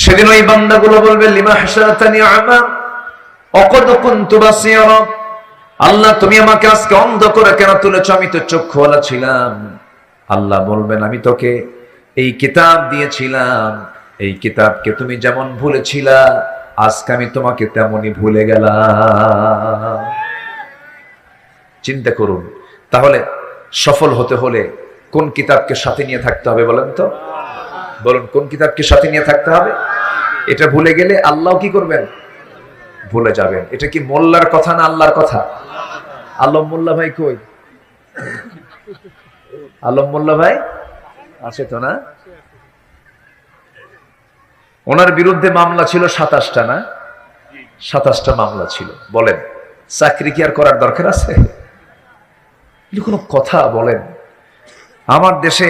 সেদিন ওই বান্দাগুলো বলবে লিমা হাশারাতানি আমা ওয়াকাদ কুনতু বাসীরা, আল্লাহ তুমি আমাকে আজকে অন্ধ করে কেন তুলেছো, আমি তো চক্ষুওয়ালা ছিলাম। আল্লাহ বলবেন আমি তোকে এই কিতাব দিয়েছিলাম, এই কিতাবকে তুমি যেমন ভুলেছিলা আজকে আমি তোমাকে তেমনই ভুলে গেলাম। চিন্তা করুন, তাহলে সফল হতে হলে কোন কিতাবকে সাথে নিয়ে থাকতে হবে বলেন তো? বলুন কোন কিতাবকে সাথে নিয়ে থাকতে হবে? এটা ভুলে গেলে আল্লাহ কি করবেন? ভুলে যাবেন। এটা কি মোল্লার কথা না আল্লাহর কথা? আলম মোল্লা ভাই কই? আলম মোল্লা ভাই আছে তো না? ওনার বিরুদ্ধে মামলা ছিল 27টা না? 27টা মামলা ছিল। বলেন চাকরি কি আর করার দরকার আছে? কোনো কথা বলেন? আমার দেশে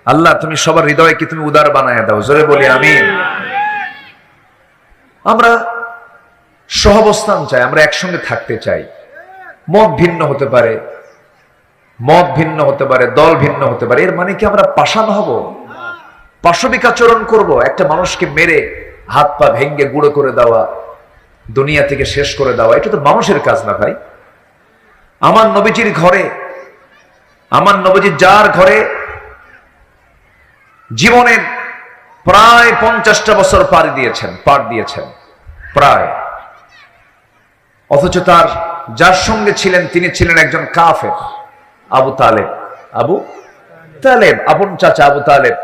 আল্লাহ তুমি সবার হৃদয়কে তুমি উদার বানায় দাও, জোরে বলি আমিন। আমরা সহাবস্থান চাই, আমরা একসঙ্গে থাকতে চাই। মত ভিন্ন হতে পারে, মত ভিন্ন হতে পারে, দল ভিন্ন হতে পারে, এর মানে কি আমরা পাষাণ হব, পাশবিক আচরণ করব? একটা মানুষকে মেরে হাত পা ভেঙ্গে গুঁড়ো করে দেওয়া, দুনিয়া থেকে শেষ করে দেওয়া, এটা তো মানুষের কাজ না ভাই। আমার নবীজির ঘরে, আমার নবীজি যার ঘরে জীবনের প্রায় 50টা বছর পার দিয়েছেন প্রায়, অথচ তার যার সঙ্গে ছিলেন তিনি ছিলেন একজন কাফের, আবু তালেব। আপন চাচা আবু তালেব